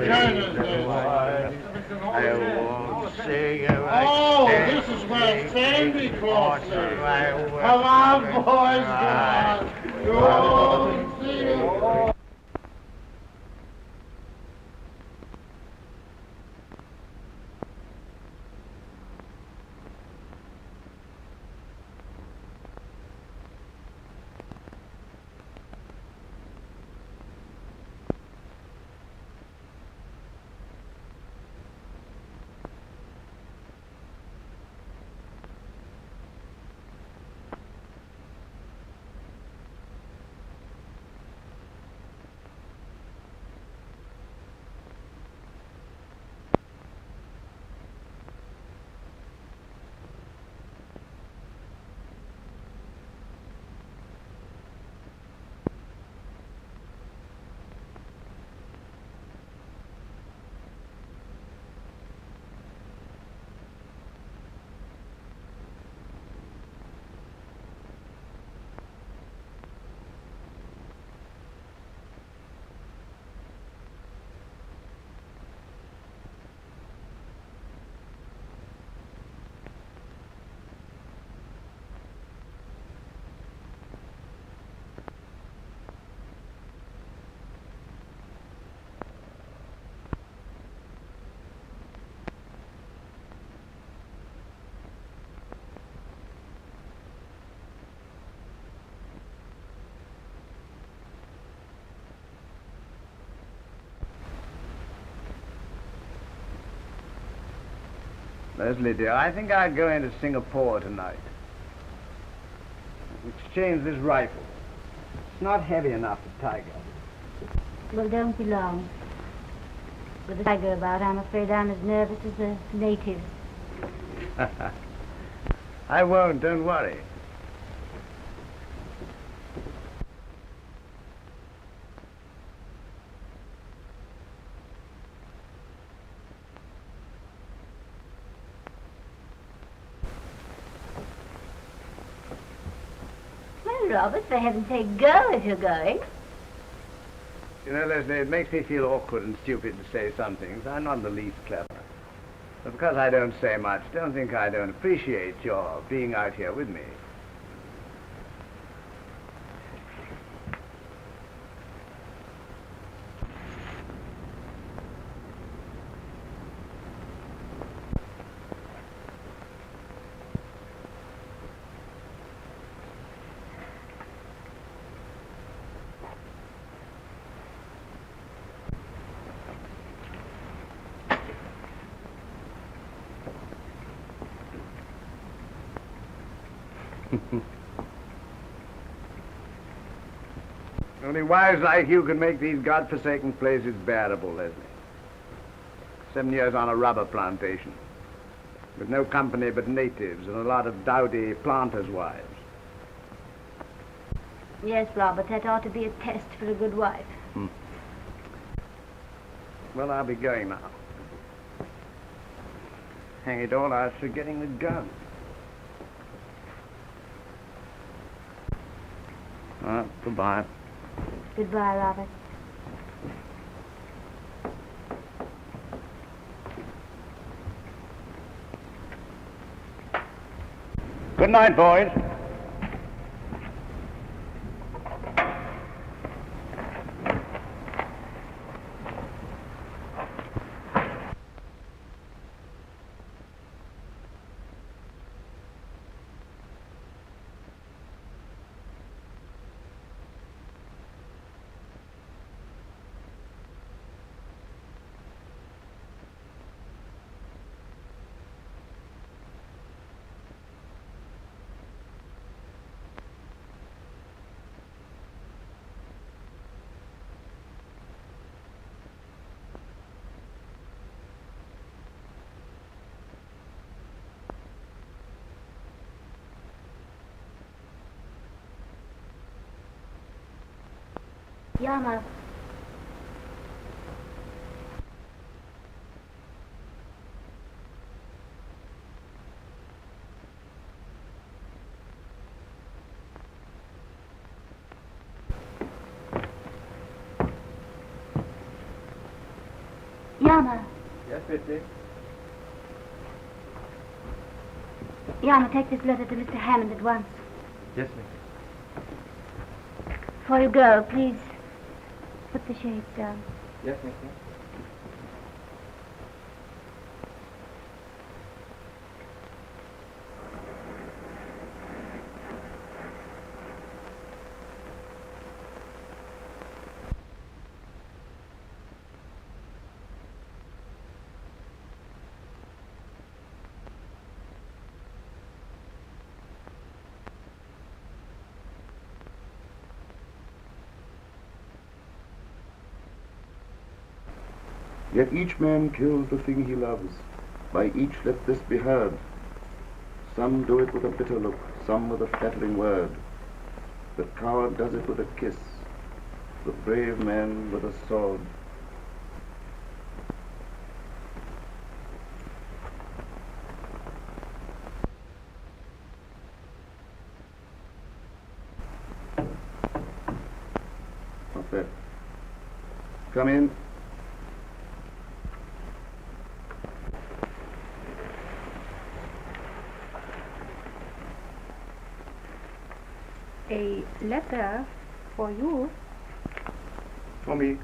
China's Day. I won't sing you Oh, this is where Sandy Claus sings. Come on, boys, come on. Go sing. Leslie, dear, I think I'll go into Singapore tonight. Exchange this rifle. It's not heavy enough for Tiger. Well, don't be long. With the Tiger about, I'm afraid I'm as nervous as the natives. I won't, don't worry. Robert, for heaven's sake, go if you're going. You know, Leslie, it makes me feel awkward and stupid to say some things. I'm not the least clever. But because I don't say much, don't think I don't appreciate your being out here with me. Only wives like you can make these godforsaken places bearable, Leslie. 7 years on a rubber plantation, with no company but natives and a lot of dowdy planters' wives. Yes, Robert, that ought to be a test for a good wife. Well, I'll be going now. Hang it all, I was forgetting the gun. Goodbye. Goodbye, Robert. Good night, boys. Yama. Yama. Yes, Mitzi? Yama, take this letter to Mr. Hammond at once. Yes, Mitzi. Before you go, please put the shades down. Yes, Mitzi. Yet each man kills the thing he loves. By each let this be heard. Some do it with a bitter look, some with a flattering word. The coward does it with a kiss, the brave man with a sword. What's that? Come in. A letter for you. For me.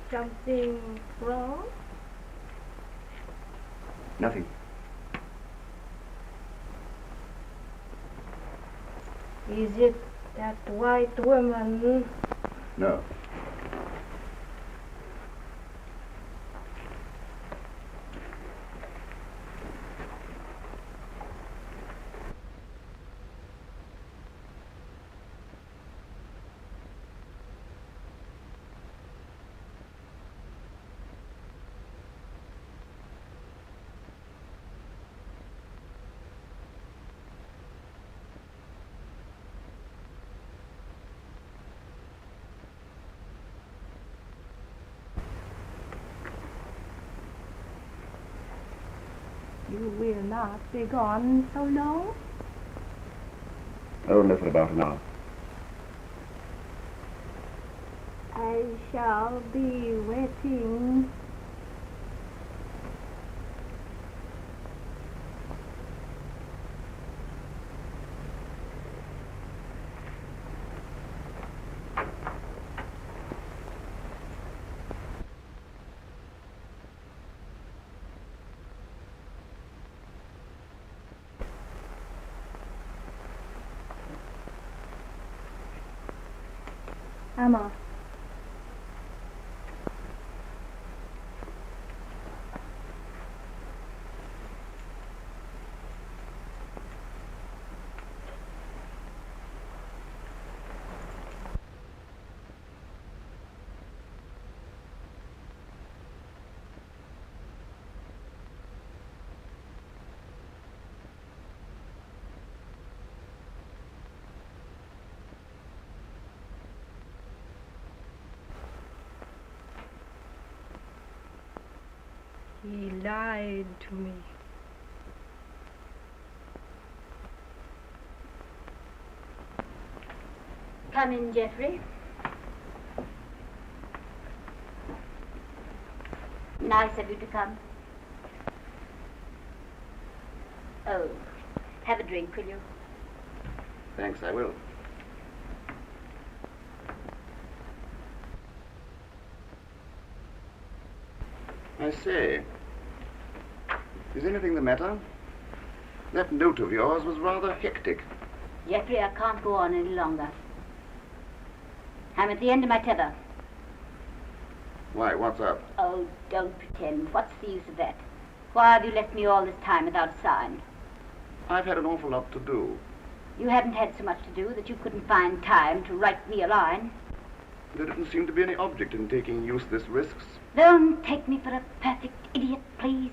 Something wrong? Nothing. Is it that white woman? No. You will not be gone so long? Only for about an hour. I shall be waiting. Emma. He lied to me. Come in, Geoffrey. Nice of you to come. Oh, have a drink, will you? Thanks, I will. I say, is anything the matter? That note of yours was rather hectic. Geoffrey, I can't go on any longer. I'm at the end of my tether. Why, what's up? Oh, don't pretend. What's the use of that? Why have you left me all this time without a sign? I've had an awful lot to do. You haven't had so much to do that you couldn't find time to write me a line. There didn't seem to be any object in taking useless risks. Don't take me for a perfect idiot, please.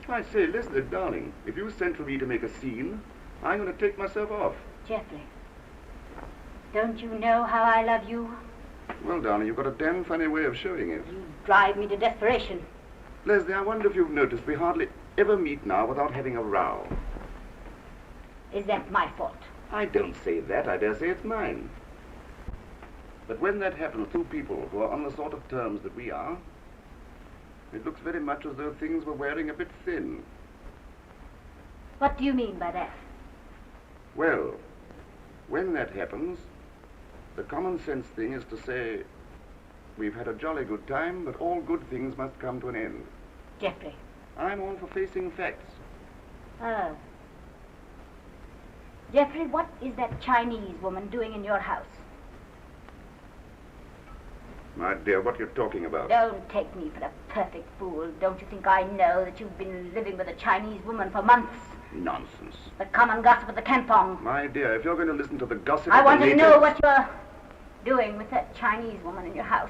I say, Leslie, darling, if you sent for me to make a scene, I'm going to take myself off. Geoffrey, Don't you know how I love you? Well, darling, you've got a damn funny way of showing it. You drive me to desperation. Leslie, I wonder if you've noticed we hardly ever meet now without having a row. Is that my fault? I don't say that. I dare say it's mine. But when that happens to people who are on the sort of terms that we are, it looks very much as though things were wearing a bit thin. What do you mean by that? Well, when that happens, the common sense thing is to say, we've had a jolly good time, but all good things must come to an end. Jeffrey. I'm all for facing facts. Oh. Jeffrey, what is that Chinese woman doing in your house? My dear, what are you talking about? Don't take me for a perfect fool. Don't you think I know that you've been living with a Chinese woman for months? Nonsense. The common gossip of the campong. My dear, if you're going to listen to the gossip I of the want to natives... know what you're doing with that Chinese woman in your house.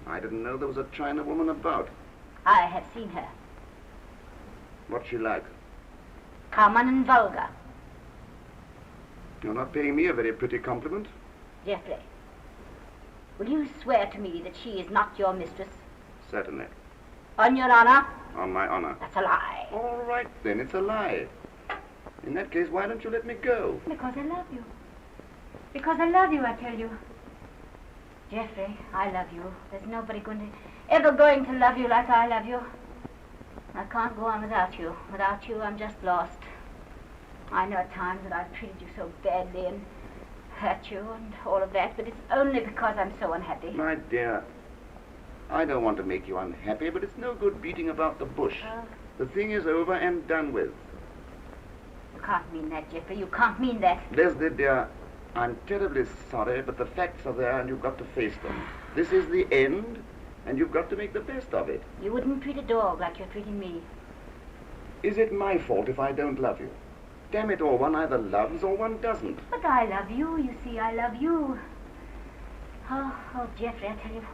I didn't know there was a China woman about. I have seen her. What's she like? Common and vulgar. You're not paying me a very pretty compliment. Jeffrey, will you swear to me that she is not your mistress? Certainly. On your honor? On my honor. That's a lie. All right, then, it's a lie. In that case, why don't you let me go? Because I love you. Because I love you, I tell you. Jeffrey, I love you. There's nobody ever going to love you like I love you. I can't go on without you. Without you, I'm just lost. I know at times that I've treated you so badly and hurt you and all of that, but it's only because I'm so unhappy. My dear, I don't want to make you unhappy, but it's no good beating about the bush. The thing is over and done with. You can't mean that, Jeffrey. You can't mean that. Leslie, dear, I'm terribly sorry, but the facts are there and you've got to face them. This is the end, and you've got to make the best of it. You wouldn't treat a dog like you're treating me. Is it my fault if I don't love you? Damn it all, one either loves or one doesn't. But I love you. You see, I love you. Oh, Jeffrey, I tell you,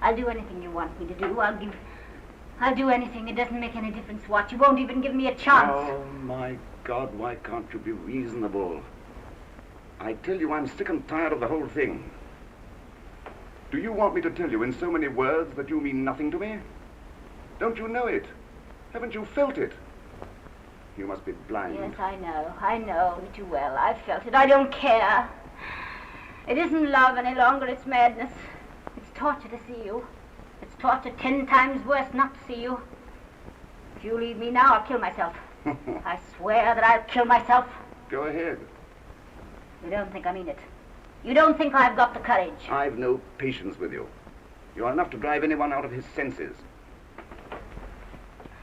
I'll do anything you want me to do. I'll do anything. It doesn't make any difference what. You won't even give me a chance. Oh, my God, why can't you be reasonable? I tell you, I'm sick and tired of the whole thing. Do you want me to tell you in so many words that you mean nothing to me? Don't you know it? Haven't you felt it? You must be blind. Yes, I know only too well. I've felt it. I don't care. It isn't love any longer, it's madness. It's torture to see you. It's torture 10 times worse not to see you. If you leave me now, I'll kill myself. I swear that I'll kill myself. Go ahead. You don't think I mean it. You don't think I've got the courage. I've no patience with you. You're enough to drive anyone out of his senses.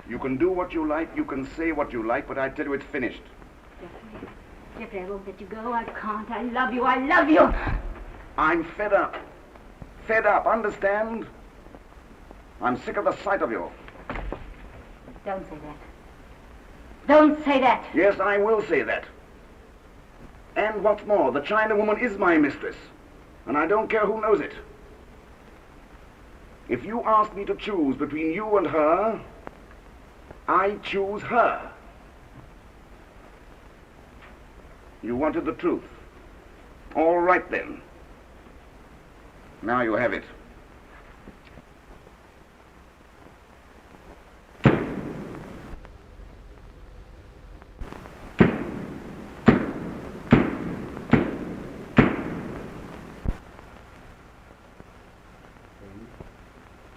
You can do what you like, you can say what you like, but I tell you it's finished. Jeffrey, I won't let you go. I can't. I love you. I love you. I'm fed up. Fed up, understand? I'm sick of the sight of you. Don't say that. Don't say that. Yes, I will say that. And what's more, the China woman is my mistress, and I don't care who knows it. If you ask me to choose between you and her, I choose her. You wanted the truth. All right, then. Now you have it.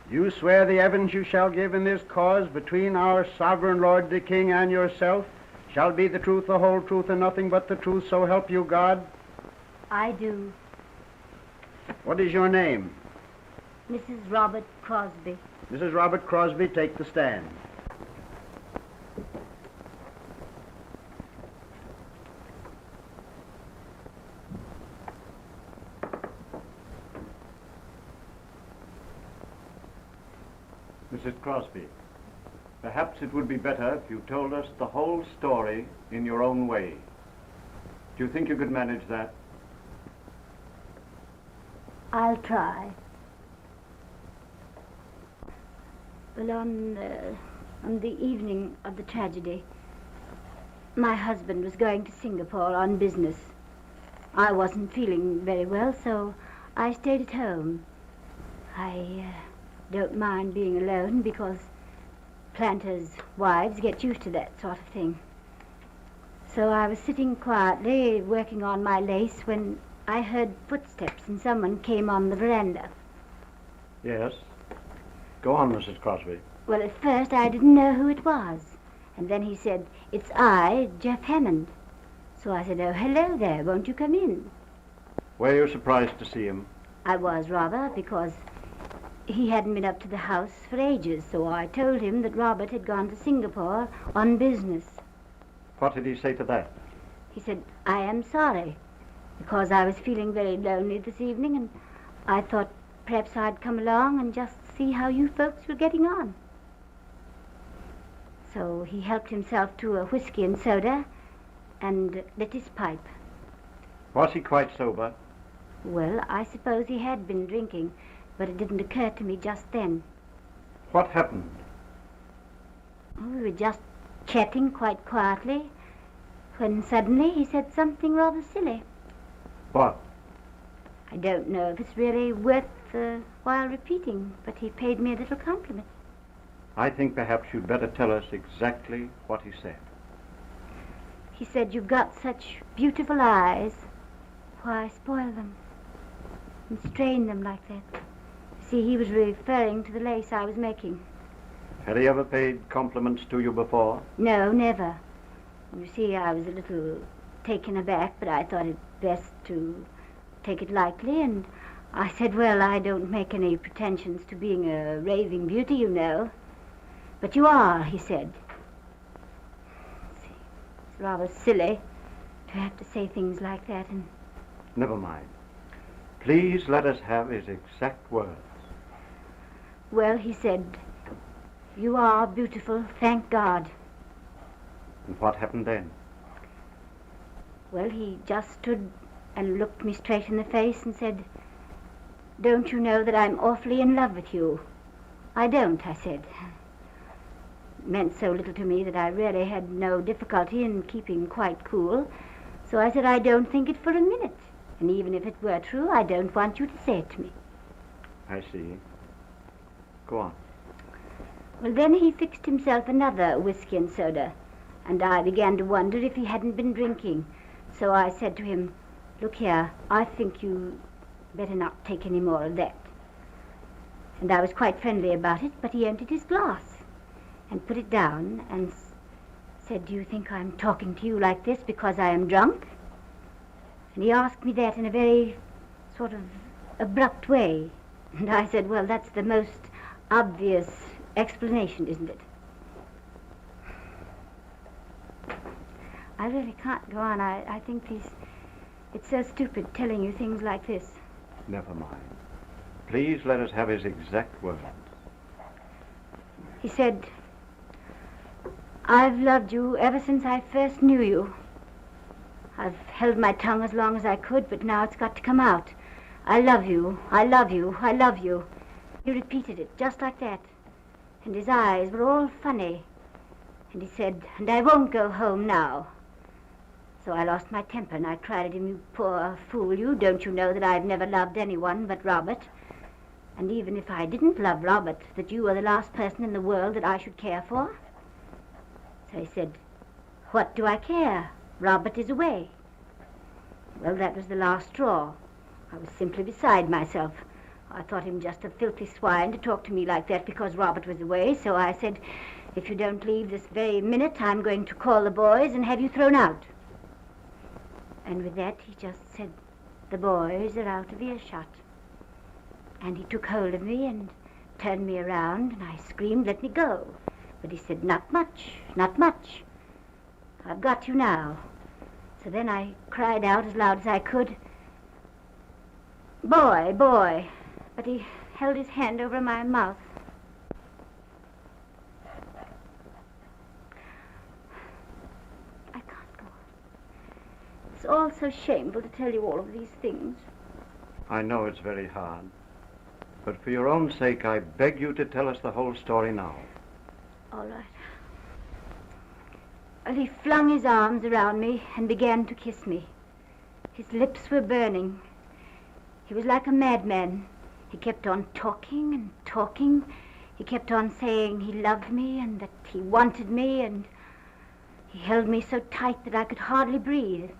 You swear the evidence you shall give in this cause between our sovereign lord the king and yourself shall be the truth, the whole truth, and nothing but the truth, so help you God? I do. What is your name? Mrs. Robert Crosby. Mrs. Robert Crosby, take the stand. Mrs. Crosby, perhaps it would be better if you told us the whole story in your own way. Do you think you could manage that? I'll try. Well, on the evening of the tragedy, my husband was going to Singapore on business. I wasn't feeling very well, so I stayed at home. I don't mind being alone because planters' wives get used to that sort of thing. So I was sitting quietly working on my lace when I heard footsteps and someone came on the veranda. Yes. Go on, Mrs. Crosby. Well, at first I didn't know who it was. And then he said, "It's I, Jeff Hammond." So I said, "Oh, hello there, won't you come in?" Were you surprised to see him? I was rather, because he hadn't been up to the house for ages, so I told him that Robert had gone to Singapore on business. What did he say to that? He said, "I am sorry, because I was feeling very lonely this evening, and I thought perhaps I'd come along and just see how you folks were getting on." So he helped himself to a whiskey and soda and lit his pipe. Was he quite sober? Well, I suppose he had been drinking, but it didn't occur to me just then. What happened? Oh, we were just chatting quite quietly, when suddenly he said something rather silly. What? I don't know if it's really worth while repeating, but he paid me a little compliment. I think perhaps you'd better tell us exactly what he said. He said, "You've got such beautiful eyes. Why spoil them and strain them like that?" See, he was referring to the lace I was making. Had he ever paid compliments to you before? No, never. You see, I was a little taken aback, but I thought it best to take it lightly, and I said, "Well, I don't make any pretensions to being a raving beauty, you know." "But you are," he said. See, it's rather silly to have to say things like that, and Never mind. Please let us have his exact words. well, he said, "You are beautiful, thank God." And what happened then? Well, he just stood and looked me straight in the face and said, "Don't you know that I'm awfully in love with you?" "I don't," I said. It meant so little to me that I really had no difficulty in keeping quite cool. So I said, "I don't think it for a minute. And even if it were true, I don't want you to say it to me." I see. Go on. Well, then he fixed himself another whiskey and soda, and I began to wonder if he hadn't been drinking. So I said to him, "Look here, I think you better not take any more of that." And I was quite friendly about it, but he emptied his glass and put it down and said, "Do you think I'm talking to you like this because I am drunk?" And he asked me that in a very sort of abrupt way. And I said, "Well, that's the most obvious explanation, isn't it?" I really can't go on. I think it's so stupid telling you things like this. Never mind. Please let us have his exact words. He said, "I've loved you ever since I first knew you. I've held my tongue as long as I could, but now it's got to come out. I love you, I love you, I love you." He repeated it just like that, and his eyes were all funny. And he said, "And I won't go home now." So I lost my temper and I cried at him, "You poor fool, you don't you know that I've never loved anyone but Robert? And even if I didn't love Robert, that you are the last person in the world that I should care for?" So he said, "What do I care? Robert is away." Well, that was the last straw. I was simply beside myself. I thought him just a filthy swine to talk to me like that because Robert was away, so I said, "If you don't leave this very minute, I'm going to call the boys and have you thrown out." And with that, he just said, "The boys are out of earshot." And he took hold of me and turned me around, and I screamed, "Let me go." But he said, "Not much, not much. I've got you now." So then I cried out as loud as I could, "Boy, boy." But he held his hand over my mouth. I can't go on. It's all so shameful to tell you all of these things. I know it's very hard, but for your own sake, I beg you to tell us the whole story now. All right. Well, he flung his arms around me and began to kiss me. His lips were burning. He was like a madman. He kept on talking and talking. He kept on saying he loved me and that he wanted me, and he held me so tight that I could hardly breathe.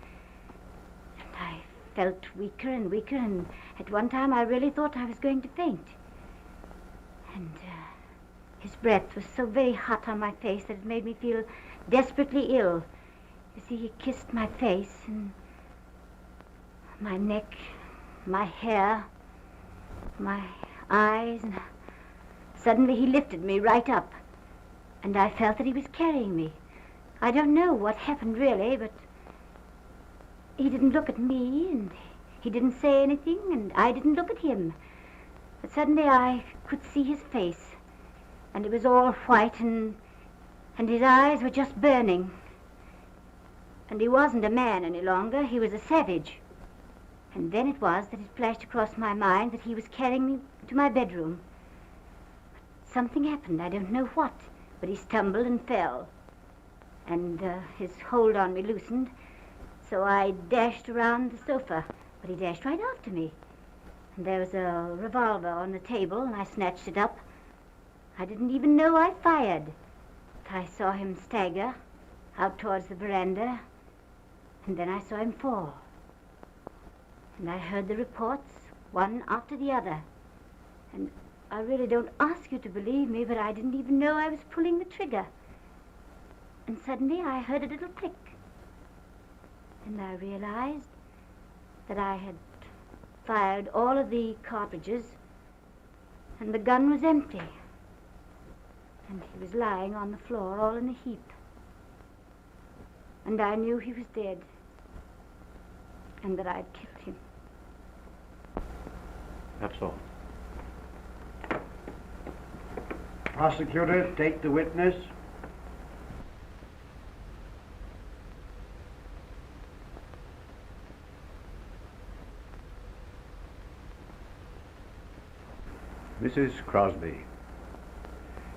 And I felt weaker and weaker, and at one time I really thought I was going to faint. And his breath was so very hot on my face that it made me feel desperately ill. You see, he kissed my face and my neck, my hair, my eyes, and suddenly he lifted me right up, and I felt that he was carrying me. I don't know what happened really, but he didn't look at me, and he didn't say anything, and I didn't look at him. But suddenly I could see his face, and it was all white, and his eyes were just burning. And he wasn't a man any longer, he was a savage. And then it was that it flashed across my mind that he was carrying me to my bedroom. Something happened, I don't know what, but he stumbled and fell. And his hold on me loosened, so I dashed around the sofa, but he dashed right after me. And there was a revolver on the table, and I snatched it up. I didn't even know I fired. But I saw him stagger out towards the veranda, and then I saw him fall. And I heard the reports, one after the other. And I really don't ask you to believe me, but I didn't even know I was pulling the trigger. And suddenly I heard a little click. And I realized that I had fired all of the cartridges, and the gun was empty. And he was lying on the floor, all in a heap. And I knew he was dead, and that I'd killed him. That's all. Prosecutor, take the witness. Mrs. Crosby,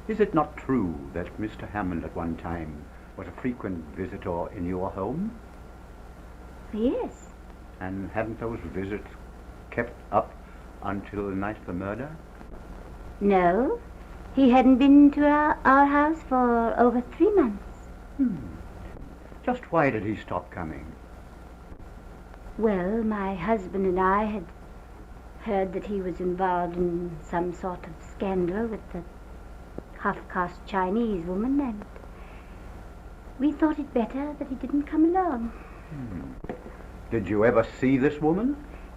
is it not true that Mr. Hammond at one time was a frequent visitor in your home? Yes. And hadn't those visits kept up until the night of the murder? No, he hadn't been to our house for over 3 months. Just why did he stop coming? Well, my husband and I had heard that he was involved in some sort of scandal with the half-caste Chinese woman, and we thought it better that he didn't come along. Did you ever see this woman?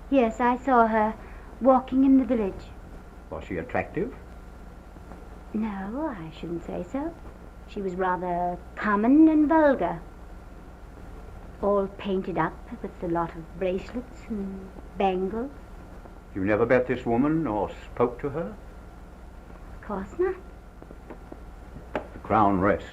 Yes, I saw her walking in the village. Was she attractive? No, I shouldn't say so. She was rather common and vulgar. All painted up with a lot of bracelets and bangles. You never met this woman or spoke to her? Of course not. The Crown rests.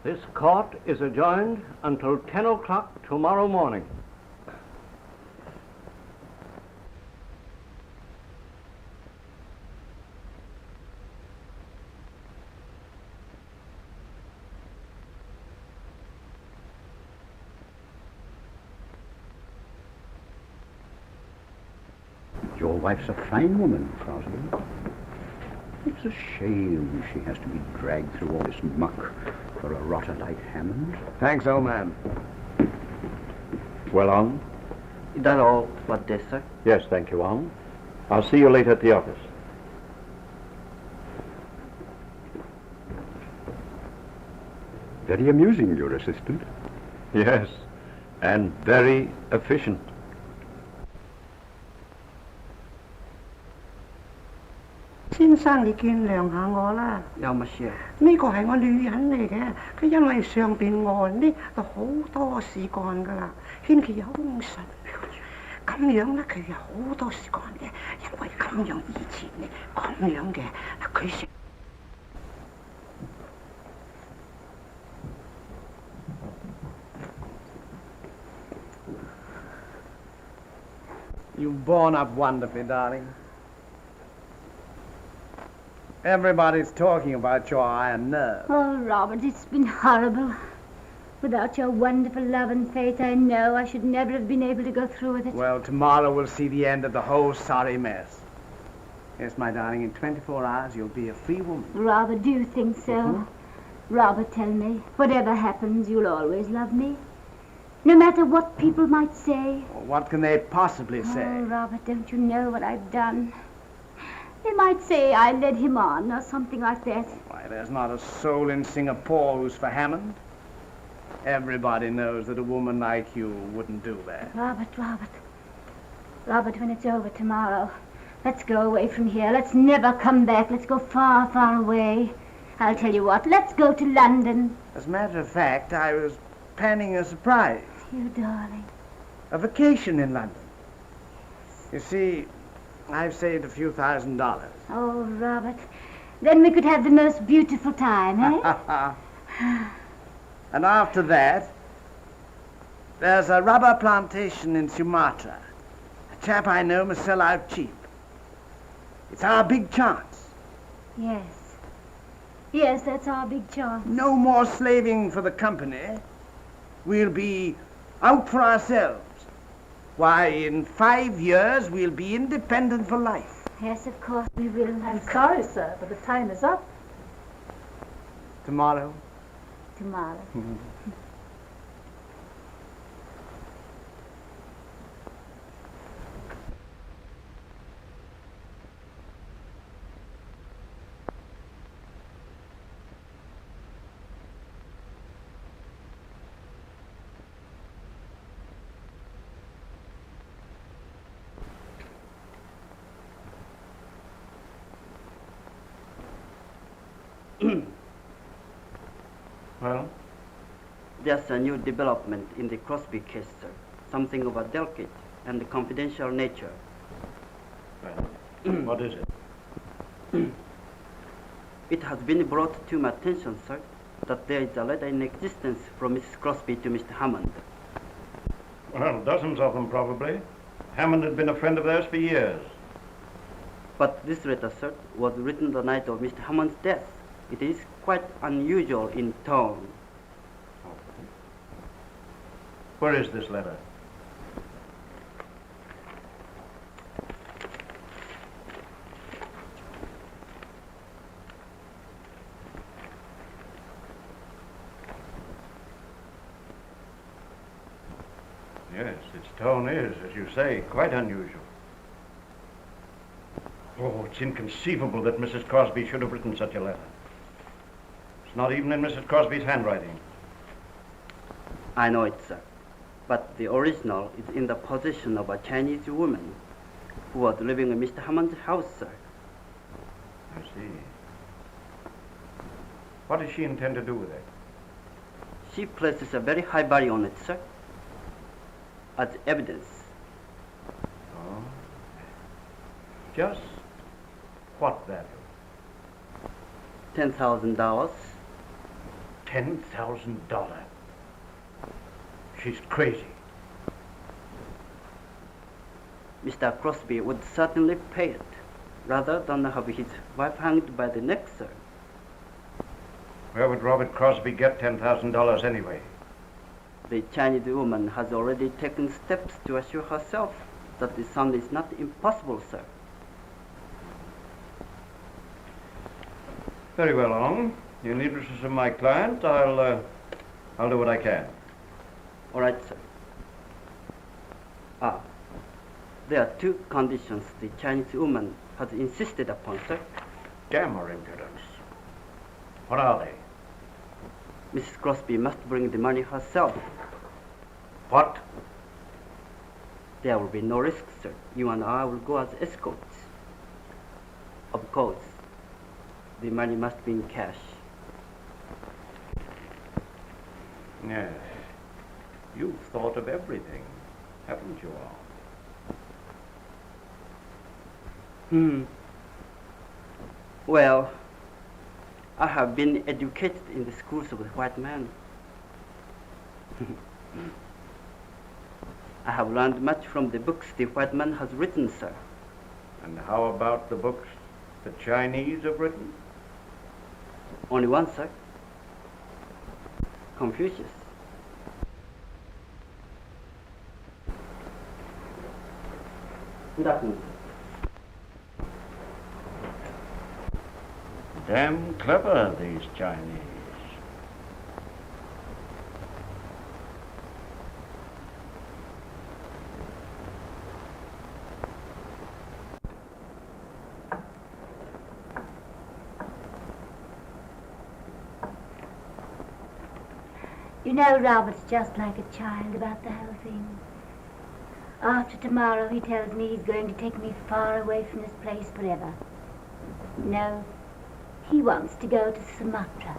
This court is adjourned until 10 o'clock tomorrow morning. Your wife's a fine woman, Crosby. It's a shame she has to be dragged through all this muck for a rotter like Hammond. Thanks, old man. Well, Ong? Is that all for this, sir? Yes, thank you, Ong. I'll see you later at the office. Very amusing, your assistant. Yes, and very efficient. 先生，你見諒下我啦。有乜事啊？呢個係我女人嚟嘅，佢因為上邊案呢就好多事幹噶啦，牽佢有公信，咁樣咧佢有好多事幹嘅，因為咁樣以前呢咁樣嘅，佢食。You've borne up wonderfully, darling. Everybody's talking about your iron nerve. Oh, Robert, it's been horrible. Without your wonderful love and faith, I know I should never have been able to go through with it. Well, tomorrow we'll see the end of the whole sorry mess. Yes, my darling, in 24 hours you'll be a free woman. Robert, do you think so? Mm-hmm. Robert, tell me, whatever happens, you'll always love me? No matter what people might say? Well, what can they possibly say? Oh, Robert, don't you know what I've done? They might say I led him on or something like that. Why, there's not a soul in Singapore who's for Hammond. Everybody knows that a woman like you wouldn't do that. Robert, when it's over tomorrow, let's go away from here. Let's never come back. Let's go far, far away. I'll tell you what, let's go to London. As a matter of fact, I was planning a surprise. You darling. A vacation in London. You see, I've saved a few $1,000s. Oh, Robert, then we could have the most beautiful time, eh? And after that, there's a rubber plantation in Sumatra. A chap I know must sell out cheap. It's our big chance. Yes, that's our big chance. No more slaving for the company. We'll be out for ourselves. Why, in 5 years, we'll be independent for life. Yes, of course we will. I'm sorry, sir, but the time is up. Tomorrow? Tomorrow. Well? There's a new development in the Crosby case, sir. Something of a delicate and confidential nature. Well, what is it? It has been brought to my attention, sir, that there is a letter in existence from Mrs. Crosby to Mr. Hammond. Well, dozens of them, probably. Hammond had been a friend of theirs for years. But this letter, sir, was written the night of Mr. Hammond's death. It is quite unusual in tone. Where is this letter? Yes, its tone is, as you say, quite unusual. Oh, it's inconceivable that Mrs. Crosby should have written such a letter. It's not even in Mrs. Crosby's handwriting. I know it, sir. But the original is in the possession of a Chinese woman who was living in Mr. Hammond's house, sir. I see. What does she intend to do with it? She places a very high value on it, sir, as evidence. Oh. Just what value? $10,000. $10,000. She's crazy. Mr. Crosby would certainly pay it, rather than have his wife hanged by the neck, sir. Where would Robert Crosby get $10,000 anyway? The Chinese woman has already taken steps to assure herself that the sum is not impossible, sir. Very well, Long. In the interests of my client, I'll do what I can. All right, sir. There are two conditions the Chinese woman has insisted upon, sir. Damn her impudence. What are they? Mrs. Crosby must bring the money herself. What? There will be no risk, sir. You and I will go as escorts. Of course, the money must be in cash. Yes. You've thought of everything, haven't you all? Well, I have been educated in the schools of the white man. I have learned much from the books the white man has written, sir. And how about the books The Chinese have written? Only one, sir. Confucius. Good afternoon. Damn clever, these Chinese. You know, Robert's just like a child about the whole thing. After tomorrow, he tells me he's going to take me far away from this place forever. No, he wants to go to Sumatra.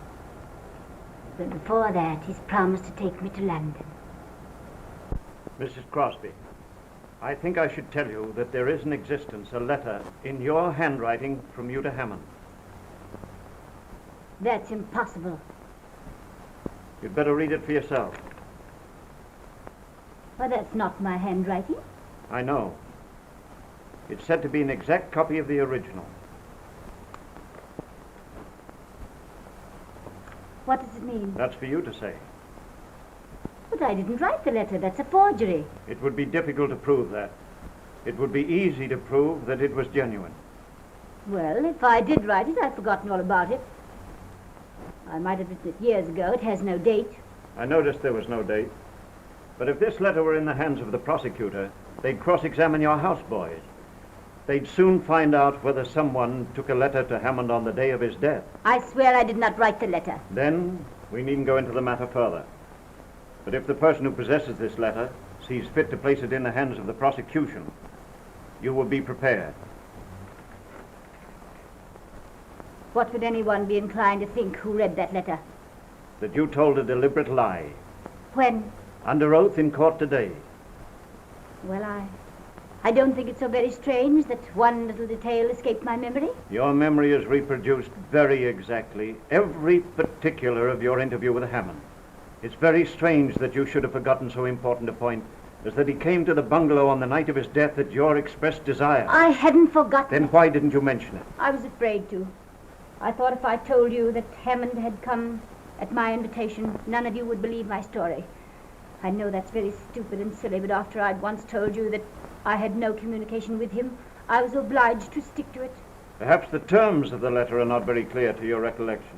But before that, he's promised to take me to London. Mrs. Crosby, I think I should tell you that there is in existence a letter in your handwriting from you to Hammond. That's impossible. You'd better read it for yourself. Well, that's not my handwriting. I know. It's said to be an exact copy of the original. What does it mean? That's for you to say. But I didn't write the letter. That's a forgery. It would be difficult to prove that. It would be easy to prove that it was genuine. Well, if I did write it, I've forgotten all about it. I might have written it years ago. It has no date. I noticed there was no date. But if this letter were in the hands of the prosecutor, they'd cross-examine your houseboys. They'd soon find out whether someone took a letter to Hammond on the day of his death. I swear I did not write the letter. Then we needn't go into the matter further. But if the person who possesses this letter sees fit to place it in the hands of the prosecution, you will be prepared. What would anyone be inclined to think who read that letter? That you told a deliberate lie. When? Under oath in court today. Well, I don't think it's so very strange that one little detail escaped my memory. Your memory has reproduced very exactly every particular of your interview with Hammond. It's very strange that you should have forgotten so important a point as that he came to the bungalow on the night of his death at your expressed desire. I hadn't forgotten. Then why didn't you mention it? I was afraid to. I thought if I told you that Hammond had come at my invitation, none of you would believe my story. I know that's very stupid and silly, but after I'd once told you that I had no communication with him, I was obliged to stick to it. Perhaps the terms of the letter are not very clear to your recollection.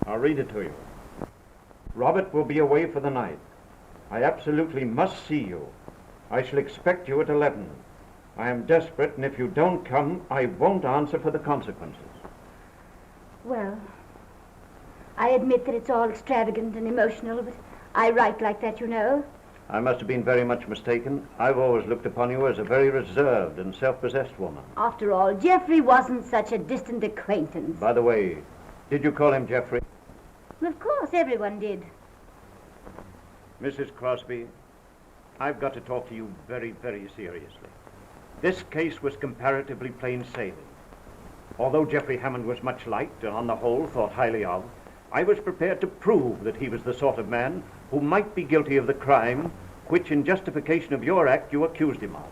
I'll read it to you. Robert will be away for the night. I absolutely must see you. I shall expect you at 11. I am desperate, and if you don't come, I won't answer for the consequences. Well, I admit that it's all extravagant and emotional, but I write like that, you know. I must have been very much mistaken. I've always looked upon you as a very reserved and self-possessed woman. After all, Geoffrey wasn't such a distant acquaintance. By the way, did you call him Geoffrey? Of course, everyone did. Mrs. Crosby, I've got to talk to you very, very seriously. This case was comparatively plain sailing. Although Geoffrey Hammond was much liked and on the whole thought highly of, I was prepared to prove that he was the sort of man who might be guilty of the crime which, in justification of your act, you accused him of.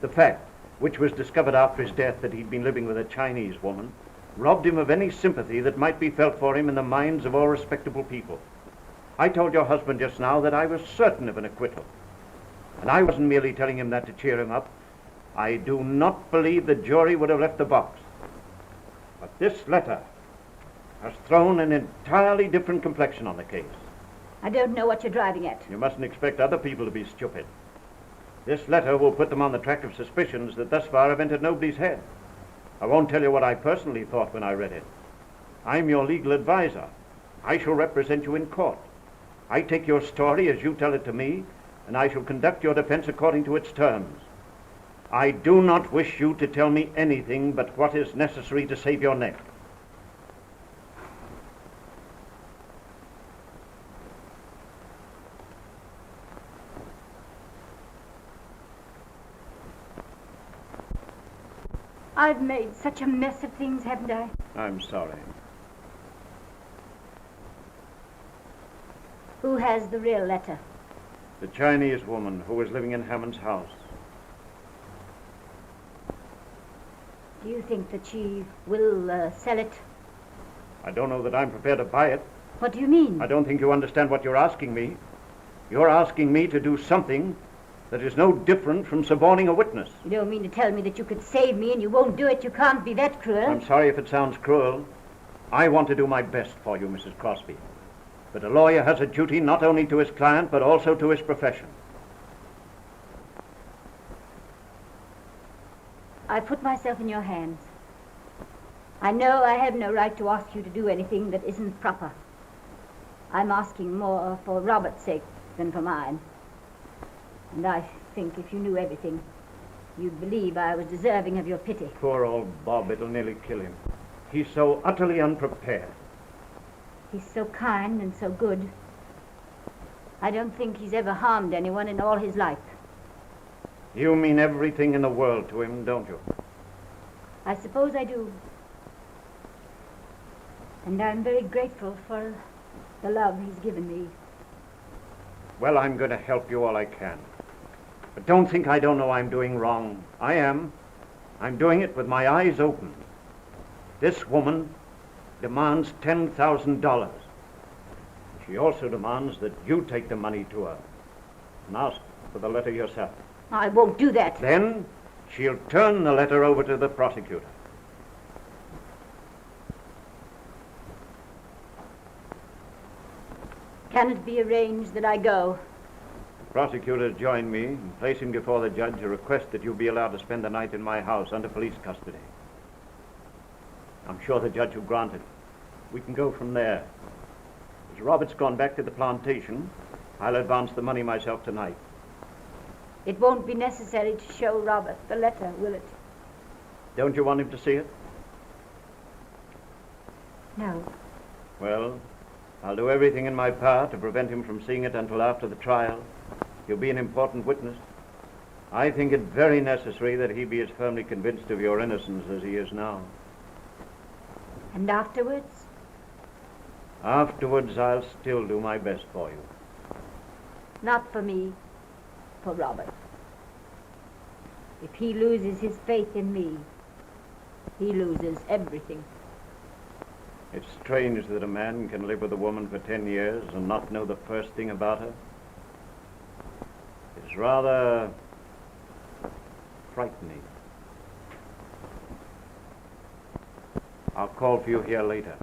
The fact, which was discovered after his death, that he'd been living with a Chinese woman, robbed him of any sympathy that might be felt for him in the minds of all respectable people. I told your husband just now that I was certain of an acquittal. And I wasn't merely telling him that to cheer him up. I do not believe the jury would have left the box. But this letter has thrown an entirely different complexion on the case. I don't know what you're driving at. You mustn't expect other people to be stupid. This letter will put them on the track of suspicions that thus far have entered nobody's head. I won't tell you what I personally thought when I read it. I'm your legal advisor. I shall represent you in court. I take your story as you tell it to me, and I shall conduct your defense according to its terms. I do not wish you to tell me anything but what is necessary to save your neck. I've made such a mess of things, haven't I? I'm sorry. Who has the real letter? The Chinese woman who was living in Hammond's house. Do you think that she will sell it? I don't know that I'm prepared to buy it. What do you mean? I don't think you understand what you're asking me. You're asking me to do something that is no different from suborning a witness. You don't mean to tell me that you could save me and you won't do it? You can't be that cruel. I'm sorry if it sounds cruel. I want to do my best for you, Mrs. Crosby. But a lawyer has a duty not only to his client, but also to his profession. I put myself in your hands. I know I have no right to ask you to do anything that isn't proper. I'm asking more for Robert's sake than for mine. And I think if you knew everything, you'd believe I was deserving of your pity. Poor old Bob, it'll nearly kill him. He's so utterly unprepared. He's so kind and so good. I don't think he's ever harmed anyone in all his life. You mean everything in the world to him, don't you? I suppose I do. And I'm very grateful for the love he's given me. Well, I'm going to help you all I can. But don't think I don't know I'm doing wrong. I am. I'm doing it with my eyes open. This woman demands $10,000. She also demands that you take the money to her and ask for the letter yourself. I won't do that. Then she'll turn the letter over to the prosecutor. Can it be arranged that I go? The prosecutor joined me in placing before the judge a request that you be allowed to spend the night in my house under police custody. I'm sure the judge will grant it. We can go from there. As Robert's gone back to the plantation, I'll advance the money myself tonight. It won't be necessary to show Robert the letter, will it? Don't you want him to see it? No. Well, I'll do everything in my power to prevent him from seeing it until after the trial. He'll be an important witness. I think it very necessary that he be as firmly convinced of your innocence as he is now. And afterwards? Afterwards, I'll still do my best for you. Not for me, for Robert. If he loses his faith in me, he loses everything. It's strange that a man can live with a woman for 10 years and not know the first thing about her. It's rather frightening. I'll call for you here later.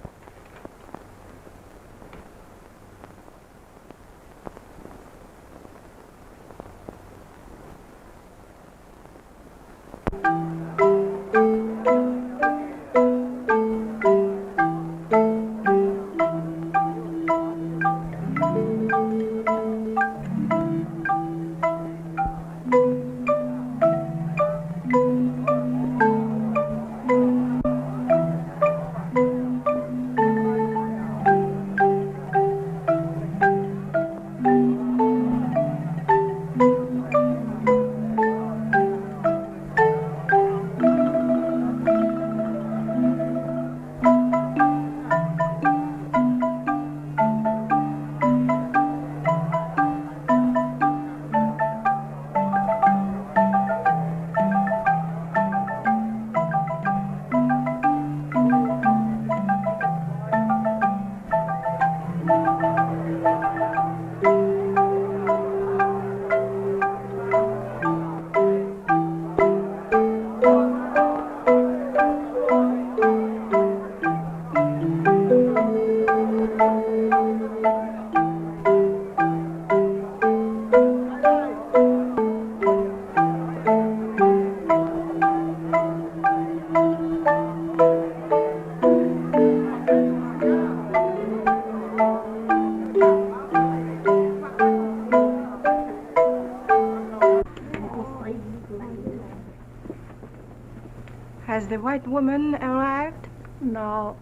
Has the white woman arrived? No.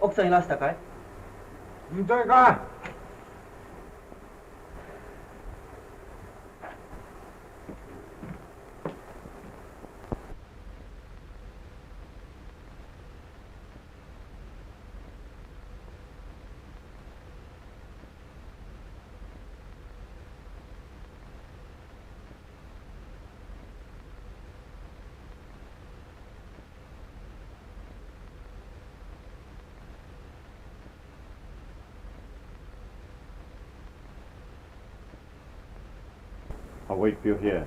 奥さんいらしたかい？本当か？I'll wait for you here.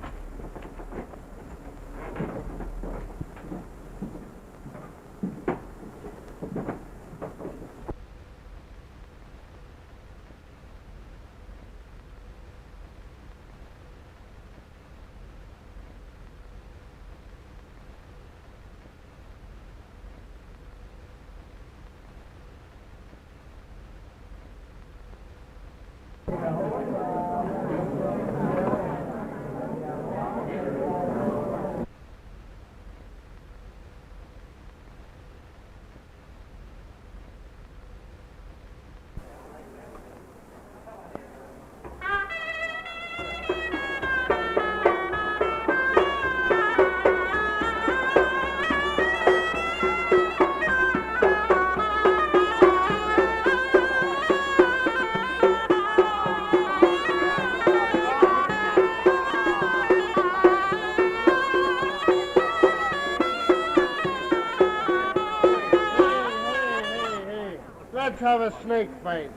Let's have a snake fight.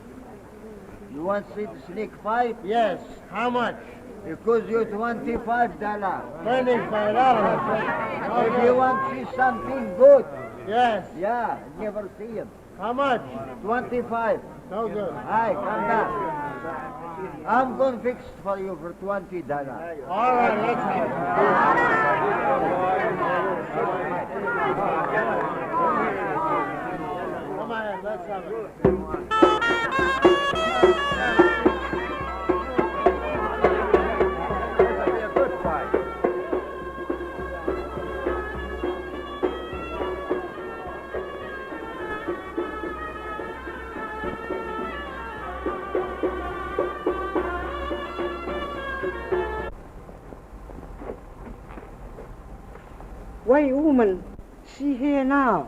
You want to see the snake fight? Yes. How much? Because you $25. $25. If you want to see something good, Yes. yeah, never see him. How much? 25. No good. Hi, come back. I'm going to fix it for you for $20. All right, let's have it. Come on, let's have it. This'll be a good fight. Wait, woman, see here now.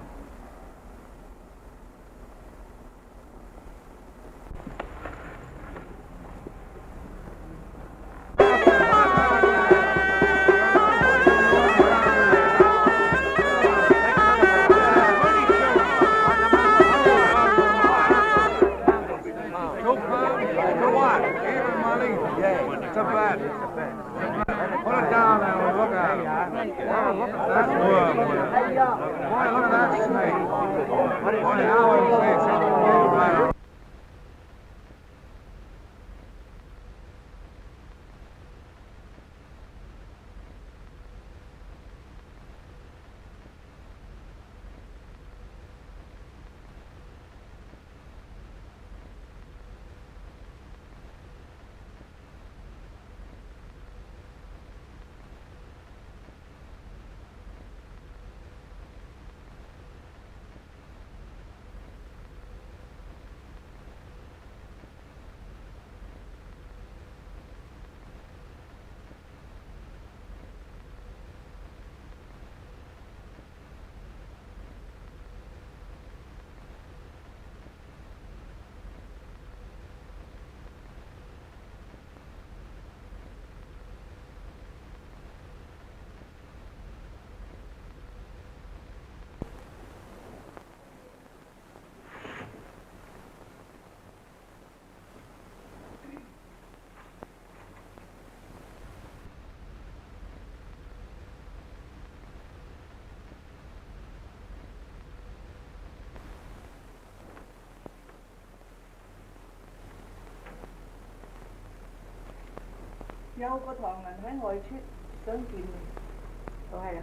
Dâu có thằng này mấy ngồi suýt sớm kìm mình. Hay là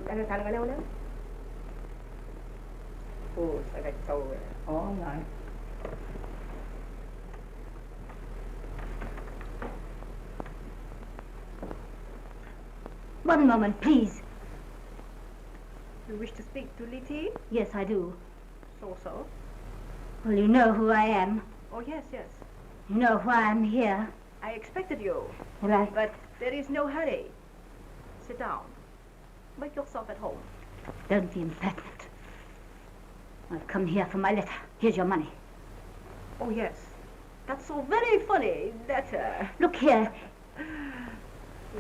anh thành cái đâu đó. Sao cái sâu vậy? Này. One moment, please. You wish to speak to Letty? Yes, I do. So. Well, you know who I am. Oh, yes, yes. You know why I'm here. I expected you. Well, But there is no hurry. Sit down. Make yourself at home. Don't be impertinent. I've come here for my letter. Here's your money. Oh, yes. That's so very funny. Letter. Look here.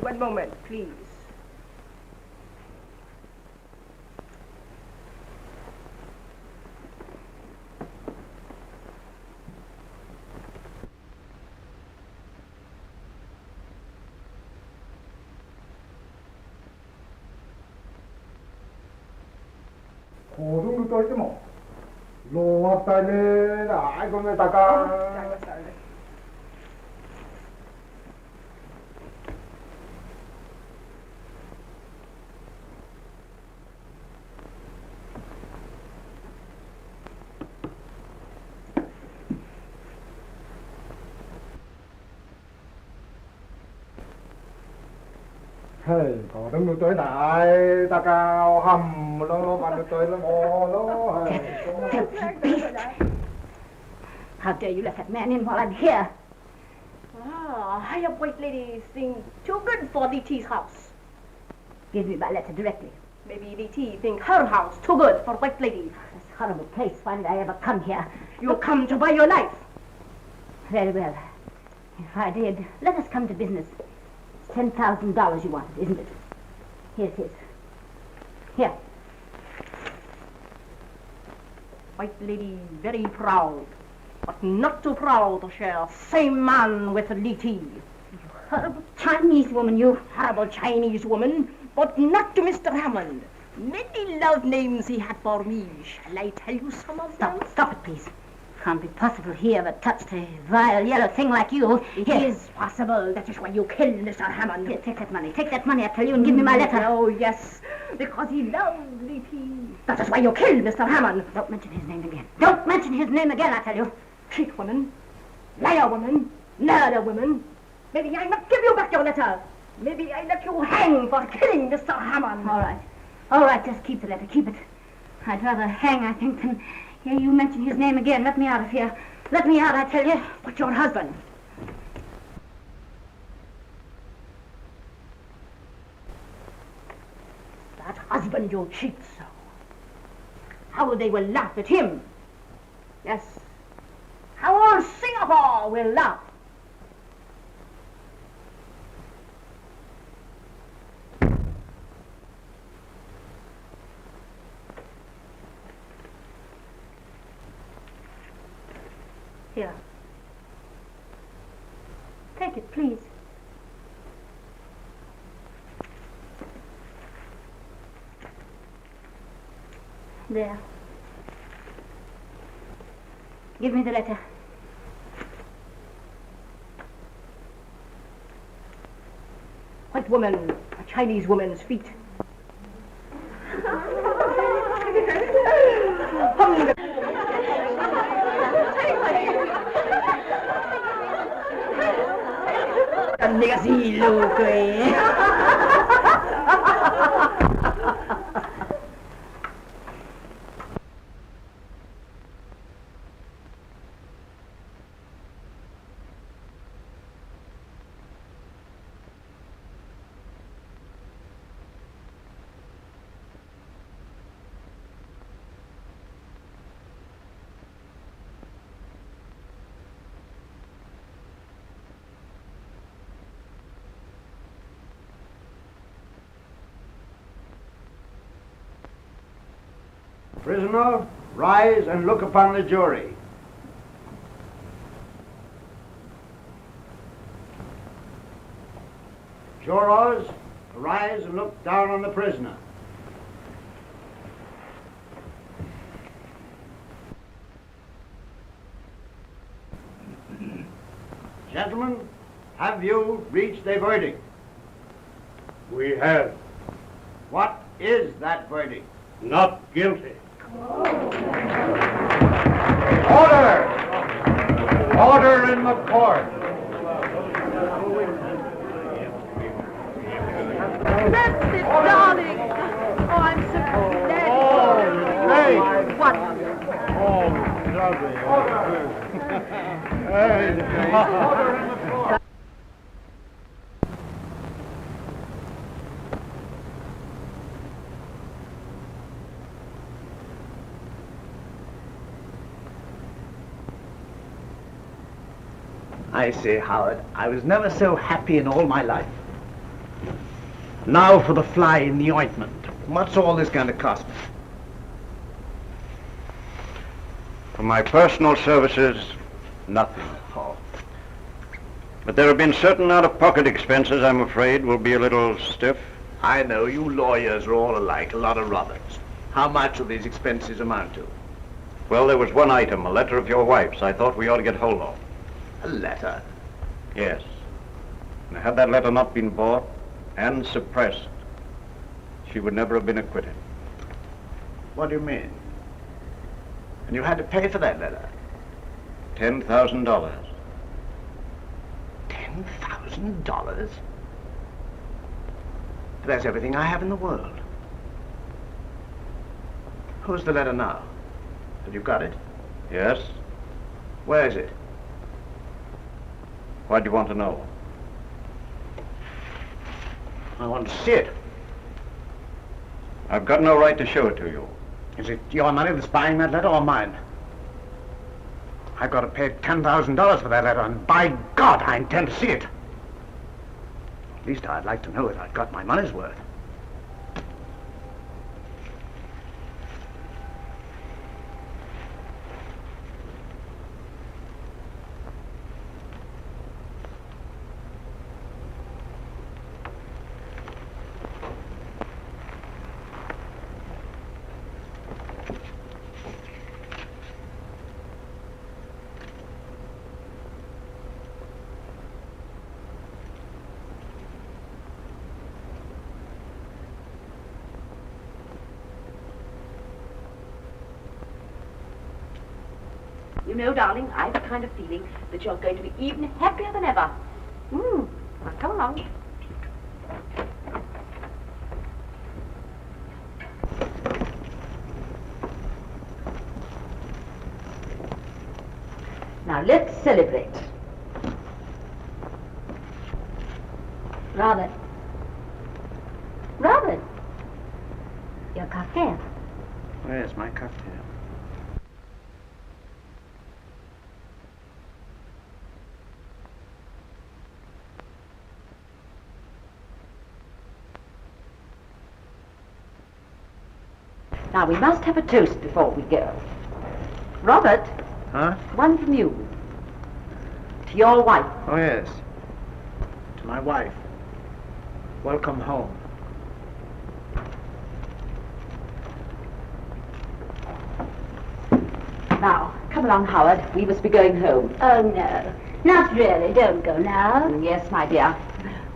One moment, please. 고등도 떨지 뭐. 로합달래 아이고 왜 다가. Hey, có đông nước tới đại ta cao hầm lo và nước tới là mò lo. How dare you let that man in while I'm here? Ah, I have white lady think too good for DT's house. Give me my letter directly. Maybe DT think her house too good for white lady. This horrible place. Why did I ever come here? You come to buy your life. Very well. If I did, let us come to business. It's $10,000 you wanted, isn't it? Here it is. Here. White lady very proud, but not too proud to share same man with DT. You horrible Chinese woman, you. Horrible Chinese woman, but not to Mr. Hammond. Many love names he had for me. Shall I tell you some of them? Stop it, please. Can't be possible he ever touched a vile yellow thing like you. It is possible. That is why you killed Mr. Hammond. Here, take that money. Take that money, I tell you, and give me my letter. Oh, yes. Because he loved DT. That is why you killed Mr. Hammond. Don't mention his name again. Don't mention his name again, I tell you. Cheat woman. Liar woman. Murder woman. Maybe I not give you back your letter. Maybe I let you hang for killing Mr. Hammond. All right. All right, just keep the letter. Keep it. I'd rather hang, I think, than hear you mention his name again. Let me out of here. Let me out, I tell you. But your husband. That husband you cheat so. How they will laugh at him. Yes. How all Singapore will laugh. Here. Take it, please. There. Give me the letter. White woman, a Chinese woman's feet. Negasilu ko eh. Prisoner, rise and look upon the jury. Jurors, rise and look down on the prisoner. Gentlemen, have you reached a verdict? We have. What is that verdict? Not guilty. Order! Order in the court! That's it, darling. Oh, I'm so glad. Hey! What? Oh, I say, Howard, I was never so happy in all my life. Now for the fly in the ointment. What's all this going to cost me? For my personal services, nothing. Oh. But there have been certain out-of-pocket expenses, I'm afraid, will be a little stiff. I know, you lawyers are all alike, a lot of Roberts. How much will these expenses amount to? Well, there was one item, a letter of your wife's, I thought we ought to get hold of. A letter? Yes. And had that letter not been bought and suppressed, she would never have been acquitted. What do you mean? And you had to pay for that letter? $10,000. $10,000? That's everything I have in the world. Who's the letter now? Have you got it? Yes. Where is it? Why do you want to know? I want to see it. I've got no right to show it to you. Is it your money that's buying that letter or mine? I've got to pay $10,000 for that letter, and by God, I intend to see it. At least I'd like to know that I've got my money's worth. You know, darling, I've a kind of feeling that you're going to be even happier than ever. Now, come along. Now, let's celebrate. Robert. Robert. Your cocktail. Where's my cocktail? Now, we must have a toast before we go. Robert. Huh? One from you. To your wife. Oh, yes. To my wife. Welcome home. Now, come along, Howard. We must be going home. Oh, no. Not really. Don't go now. Yes, my dear.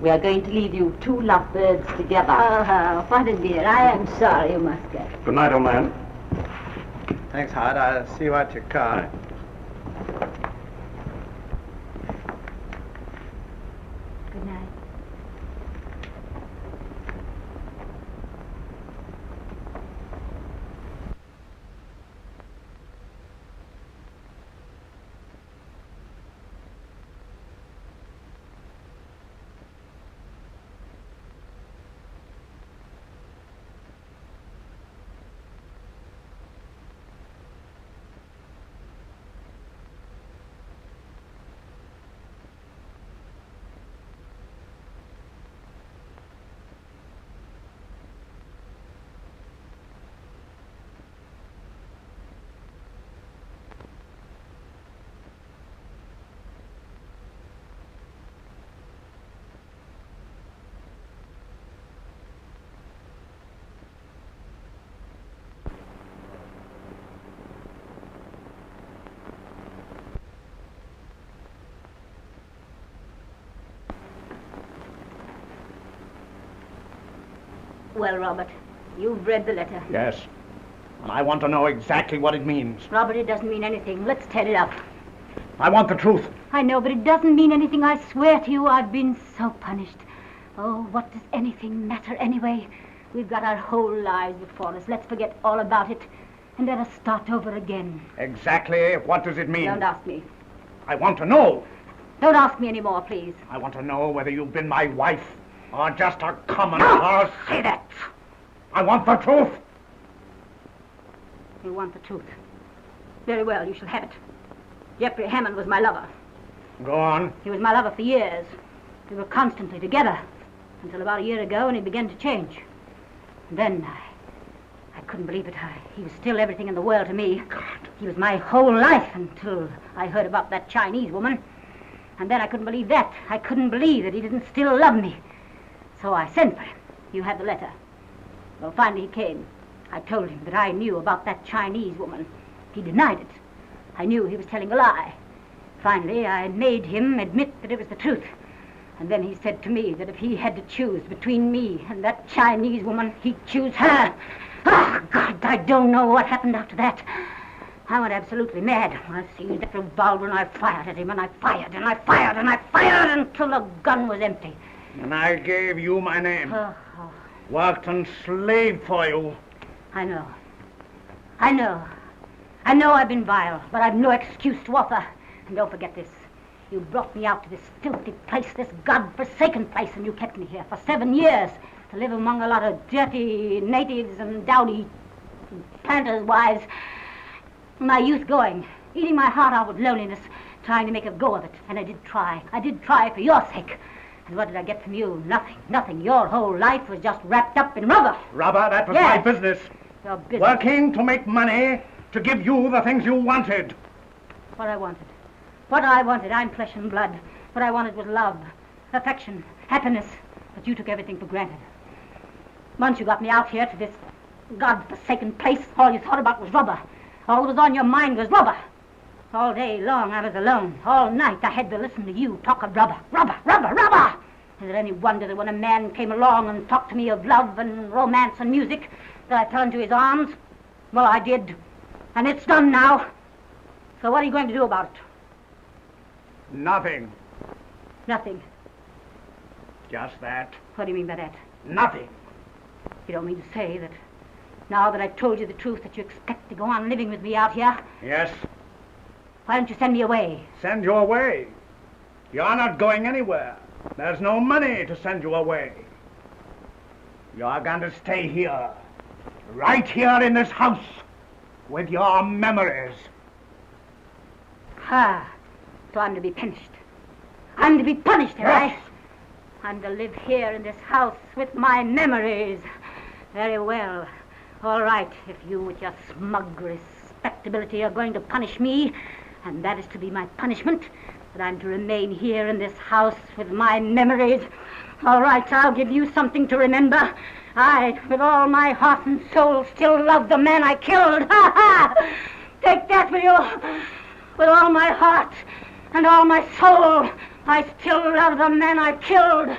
We are going to leave you two lovebirds together. Oh, what a dear. I am sorry you must go. Good night, old man. Thanks, Howard. I'll see you at your car. Good night. Well, Robert, you've read the letter. Yes. And I want to know exactly what it means. Robert, it doesn't mean anything. Let's tear it up. I want the truth. I know, but it doesn't mean anything. I swear to you, I've been so punished. Oh, what does anything matter anyway? We've got our whole lives before us. Let's forget all about it. and let us start over again. Exactly. What does it mean? Don't ask me. I want to know. Don't ask me any more, please. I want to know whether you've been my wife or just a common Don't horse. say that. I want the truth. You want the truth. Very well, you shall have it. Jeffrey Hammond was my lover. Go on. He was my lover for years. We were constantly together until about a year ago when he began to change. And then I couldn't believe it. He was still everything in the world to me. God. He was my whole life until I heard about that Chinese woman. And then I couldn't believe that. I couldn't believe that he didn't still love me. So I sent for him. You have the letter. Well, finally he came. I told him that I knew about that Chinese woman. He denied it. I knew he was telling a lie. Finally, I made him admit that it was the truth. And then he said to me that if he had to choose between me and that Chinese woman, he'd choose her. Oh, God, I don't know what happened after that. I went absolutely mad. I seized that revolver and I fired at him, and I fired and I fired and I fired until the gun was empty. And I gave you my name. Worked and slaved for you. I know. I know. I know I've been vile, but I've no excuse to offer. And don't forget this. You brought me out to this filthy place, this God-forsaken place, and you kept me here for 7 years to live among a lot of dirty natives and dowdy planters' wives. My youth going, eating my heart out with loneliness, trying to make a go of it. And I did try. I did try for your sake. And what did I get from you? Nothing, nothing. Your whole life was just wrapped up in rubber. Rubber? That was my business. Your business. Working to make money, to give you the things you wanted. What I wanted. What I wanted. I'm flesh and blood. What I wanted was love, affection, happiness. But you took everything for granted. Once you got me out here to this God-forsaken place, all you thought about was rubber. All that was on your mind was rubber. All day long I was alone. All night I had to listen to you talk of rubber, rubber, rubber, rubber. Is it any wonder that when a man came along and talked to me of love and romance and music, that I fell into his arms? Well, I did. And it's done now. So what are you going to do about it? Nothing. Nothing. Just that. What do you mean by that? Nothing. You don't mean to say that now that I've told you the truth that you expect to go on living with me out here? Yes. Why don't you send me away? Send you away? You're not going anywhere. There's no money to send you away. You're going to stay here. Right here in this house. With your memories. So I'm to be punished. I'm to be punished, am Yes. I? I'm to live here in this house with my memories. Very well. All right, if you with your smug respectability are going to punish me, and that is to be my punishment, that I'm to remain here in this house with my memories. All right, I'll give you something to remember. I, with all my heart and soul, still love the man I killed. Ha ha! Take that with you. With all my heart and all my soul, I still love the man I killed.